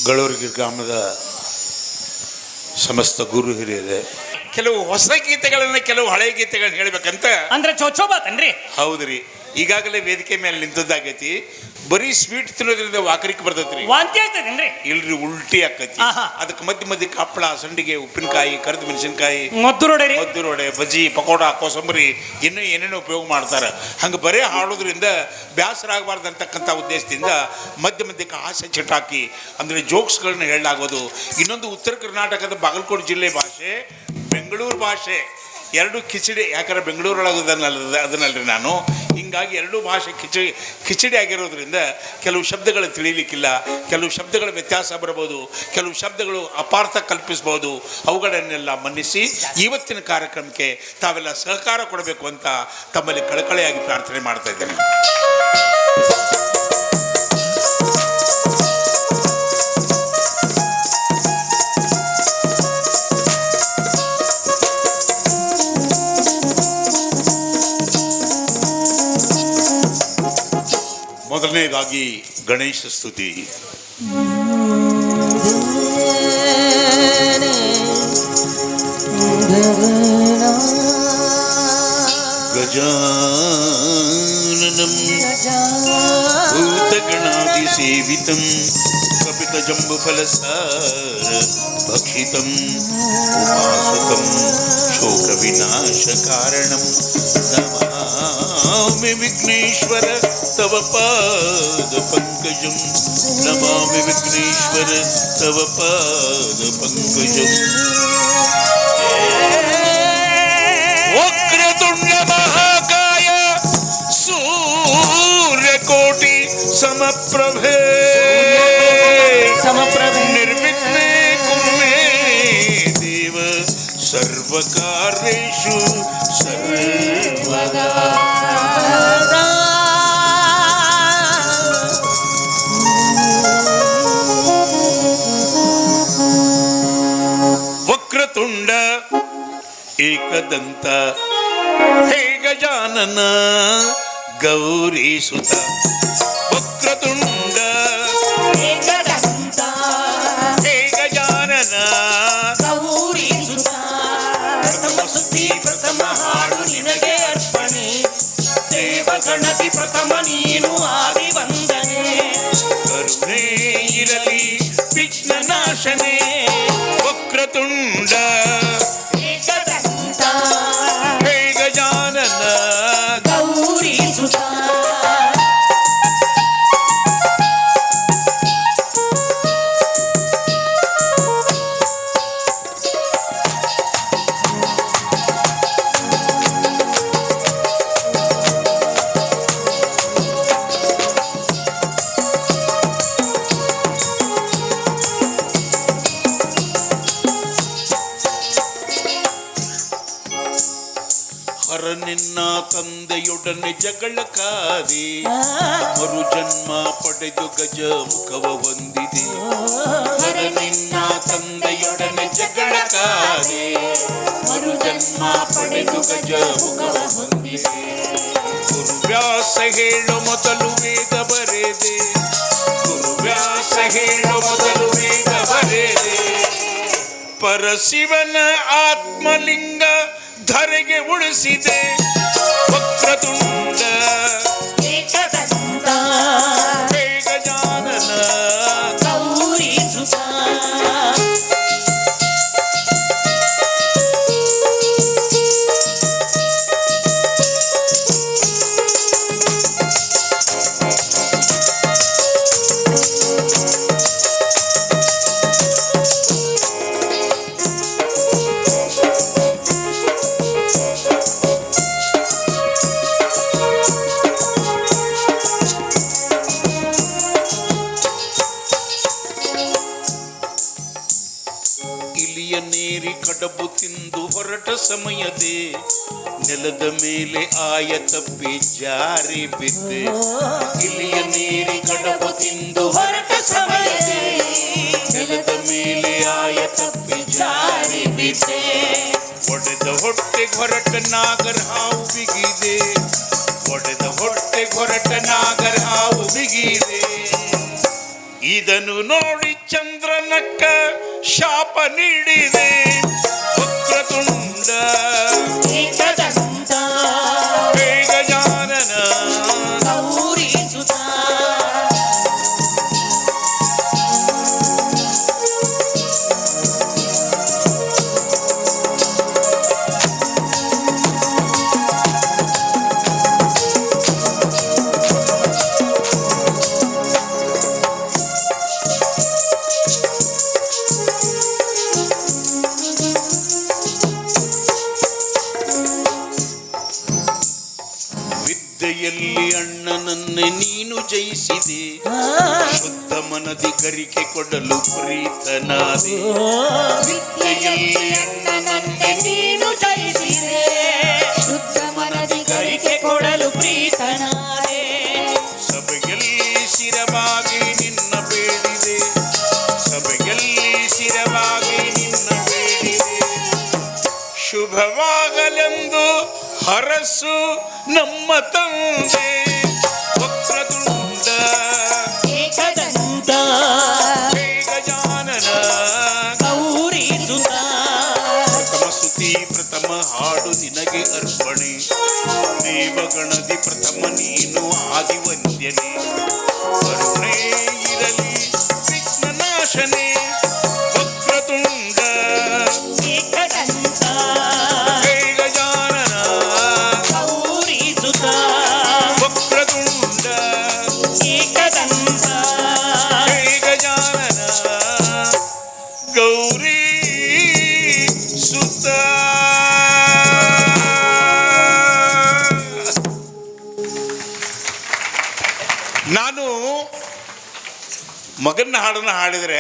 ಗಳೂರಿಗೆ ಗ್ರಾಮದ ಸಮಸ್ತ ಗುರು ಹಿರಿಯರೇ, ಕೆಲವು ಹೊಸ ಗೀತೆಗಳನ್ನ ಕೆಲವು ಹಳೆ ಗೀತೆಗಳನ್ನ ಹೇಳ್ಬೇಕಂತ ಅಂದ್ರೆ ಚೋಚೋಬಾತನ್ರಿ. ಹೌದ್ರಿ, ಈಗಾಗಲೇ ವೇದಿಕೆ ಮೇಲೆ ನಿಂತದ್ದಾಗೈತಿ. ಬರೀ ಸ್ವೀಟ್ ತಿನ್ನೋದ್ರಿಂದ ವಾಕರಿಕೆ ಬರ್ತೈತ್ರಿ, ವಾಂತಿ ಆಗ್ತದೇನ್ರಿ? ಇಲ್ರಿ, ಉಲ್ಟಿ ಆಕೈತಿ. ಅದಕ್ಕೆ ಮಧ್ಯ ಮಧ್ಯ ಹಪ್ಪಳ, ಸಂಡಿಗೆ, ಉಪ್ಪಿನಕಾಯಿ, ಕರಿದ ಮೆಣಸಿನಕಾಯಿ, ಮದ್ದೂರೊಡೆ, ಬಜ್ಜಿ, ಪಕೋಡ, ಕೋಸಂಬರಿ ಇನ್ನೂ ಏನೇನೋ ಉಪಯೋಗ ಮಾಡ್ತಾರೆ. ಹಂಗೆ ಬರೇ ಹಾಡೋದ್ರಿಂದ ಬೇಸರ ಆಗಬಾರ್ದು ಅಂತಕ್ಕಂಥ ಉದ್ದೇಶದಿಂದ ಮಧ್ಯ ಮಧ್ಯಕ್ಕೆ ಹಾಸ್ಯ ಚಟಾಕಿ ಅಂದರೆ ಜೋಕ್ಸ್ಗಳನ್ನ ಹೇಳಲಾಗೋದು. ಇನ್ನೊಂದು ಉತ್ತರ ಕರ್ನಾಟಕದ ಬಾಗಲಕೋಟೆ ಜಿಲ್ಲೆ ಭಾಷೆ, ಬೆಂಗಳೂರು ಭಾಷೆ ಎರಡು ಕಿಚಡಿ. ಯಾಕಂದ್ರೆ ಬೆಂಗಳೂರೊಳಗೆ ಅದನ್ನಲ್ರಿ ನಾನು, ಹಿಂಗಾಗಿ ಎರಡೂ ಭಾಷೆ ಕಿಚಡಿ ಆಗಿರೋದ್ರಿಂದ ಕೆಲವು ಶಬ್ದಗಳು ತಿಳಿಲಿಕ್ಕಿಲ್ಲ, ಕೆಲವು ಶಬ್ದಗಳ ವ್ಯತ್ಯಾಸ ಬರಬಹುದು, ಕೆಲವು ಶಬ್ದಗಳು ಅಪಾರ್ಥ ಕಲ್ಪಿಸ್ಬೋದು. ಅವುಗಳನ್ನೆಲ್ಲ ಮನ್ನಿಸಿ ಇವತ್ತಿನ ಕಾರ್ಯಕ್ರಮಕ್ಕೆ ತಾವೆಲ್ಲ ಸಹಕಾರ ಕೊಡಬೇಕು ಅಂತ ತಮ್ಮಲ್ಲಿ ಕಳಕಳಿಯಾಗಿ ಪ್ರಾರ್ಥನೆ ಮಾಡ್ತಾ ಇದ್ದೇನೆ. ಮೊದಲನೇದಾಗಿ ಗಣೇಶ ಸ್ತುತಿ. ಗಜಾನನಂ ಭೂತಗಣಾದಿ ಸೇವಿತಂ ಕಪಿತ ಜಂಬುಫಲಸಾರ ಭಕ್ಷಿತಂ ಉಮಾಸುತಂ ಶೋಕ ವಿನಾಶ ಕಾರಣಂ ನಮಾಮಿ ವಿಘ್ನೇಶ್ವರ ತವ ಪಾದ ಪಂಕಜಂ. ನಮಾಮಿ ವಿಘ್ನೇಶ್ವರ ತವ ಪಾದ ಪಂಕಜಂ. ವಕ್ರತುಂಡ ಮಹಾಕಾಯ ಸೂರ್ಯಕೋಟಿ ಸಮಪ್ರಭೆ ನಿರ್ವಿಘ್ನೇ ಕುರು ಮೇ ದೇವ ಸರ್ವಕಾರ್ಯೇಷು ಸರ್ವದಾ. ವಕ್ರತುಂಡ ಏಕದಂತ ಹೇ ಗಜಾನನ ಗೌರಿ ಸುತ. ವಕ್ರತುಂಡ ಏಕದಂತ ಹೇ ಗಜಾನನ ಗೌರಿ ಸುತ. ಪ್ರಥಮ ಸುದ್ದಿ ಪ್ರಥಮ ಹಾಡು ನಿನಗೆ ಅರ್ಪಣೆ, ದೇವಗಣತಿ ಪ್ರಥಮ ನೀನು ಆದಿ ವಂದನೆ. ಕರುಣೆ ಇರಲಿ ವಿಘ್ನ ನಾಶನೆ. ವಕ್ರತುಂಡ ಏಕದಂತ ಹೇ ಗಜಾನನ ಗೌರಿ ಸುತ. ನಿನ್ನ ತಂದೆಯೊಡನೆ ಜಗಳ ಕಾದಿ ಮರು ಜನ್ಮ ಪಡೆದು ಗಜ ಮುಖವ ಹೊಂದಿದೆ. ನಿನ್ನ ತಂದೆಯೊಡನೆ ಜಗಳ ಕಾದಿ ಮರು ಜನ್ಮ ಪಡೆದು ಗಜ ಮುಖವ ಹೊಂದಿದೆ. ಗುರುವ್ಯಾಸ ಹೇಳೋ ಮೊದಲು ವೇದ ಬರೆದೆ, ಗುರುವ್ಯಾಸ ಹೇಳೋ ಮೊದಲು ವೇದ ಬರೆದೆ. ಪರಶಿವನ ಆತ್ಮಲಿಂಗ ಧರೆಗೆ ಉಳಿಸಿದೆ. ವಕ್ರತುಂಡ ಏಕದಂತ ಹೇ ಗಜಾನನ ಗೌರಿ ಸುತ. ನೀರಿ ಕಡಬು ತಿಂದು ಹೊರಟ ಸಮಯದೇ ನೆಲದ ಮೇಲೆ ಆಯ ತಪ್ಪಿ ಜಾರಿ ಬಿದ್ದೆ. ಇಲಿಯ ನೀರಿ ಕಡಬು ತಿಂದು ಹೊರಟ ಸಮಯದೇ ನೆಲದ ಮೇಲೆ ಆಯ ತಪ್ಪಿ ಜಾರಿ ಬಿದ್ದೆ. ಒಡೆದ ಹೊಟ್ಟೆ ಹೊರಟ ನಾಗರ ಹಾವು ಬಿಗಿದೆ, ಒಡೆದ ಹೊಟ್ಟೆ ಹೊರಟ ನಾಗರ ಹಾವು ಬಿಗಿದೆ. ಇದನ್ನು ನೋಡಿ ಚಂದ್ರನಕ್ಕ ಶಾಪ ನೀಡಿದೆ ವಕ್ರತುಂಡ ಏಕದಂತ ಗಜಾನನ ಗೌರಿ ಸುತ ವಿದ್ಯೆಯಲ್ಲಿ ಅಣ್ಣನನ್ನೇ ನೀನು ಜಯಿಸಿದೆ ಶುದ್ಧ ಮನದಿ ಗರಿಕೆ ಕೊಡಲು ಪ್ರೀತನಾದೆ ವಿದ್ಯೆಯಲ್ಲಿ ಅಣ್ಣನನ್ನೇ ನೀನು ಜಯಿಸಿದೆ ಶುದ್ಧ ಮನದಿ ಗರಿಕೆ ಕೊಡಲು ಪ್ರೀತನಾದೆ ಸಭೆಯಲ್ಲಿ ಶಿರವಾಗಿ ನಿನ್ನ ಬೇಡಿದೆ ಸಭೆಯಲ್ಲಿ ಶಿರವಾಗಿ ನಿನ್ನ ಬೇಡಿದೆ ಶುಭವಾಗಲೆಂದು ಹರಸು ನಮ್ಮ ತಂದೆ ವಕ್ರತುಂಡ ಏಕದಂತ ಗಜಾನನ ಗೌರಿ ಸುತ ಪ್ರಥಮ ಸ್ತುತಿ ಪ್ರಥಮ ಹಾಡು ನಿನಗೆ ಅರ್ಪಣೆ ದೇವಗಣದಿ ಪ್ರಥಮ ನೀನು ಆದಿವಂದ್ಯನೇ ಕರುಣೆ ಇರಲಿ ವಿಘ್ನನಾಶನೇ ವಕ್ರತುಂಡ ಏಕದಂತ ಗಜಾನನ ಗೌರಿ ಸುತ ವಕ್ರತುಂಡ ಏಕದಂತ ಗಜಾನನ ಗೌರಿ ಸುತ ನಾನು ಮಗನ ಹಾಡನ್ನು ಹಾಡಿದರೆ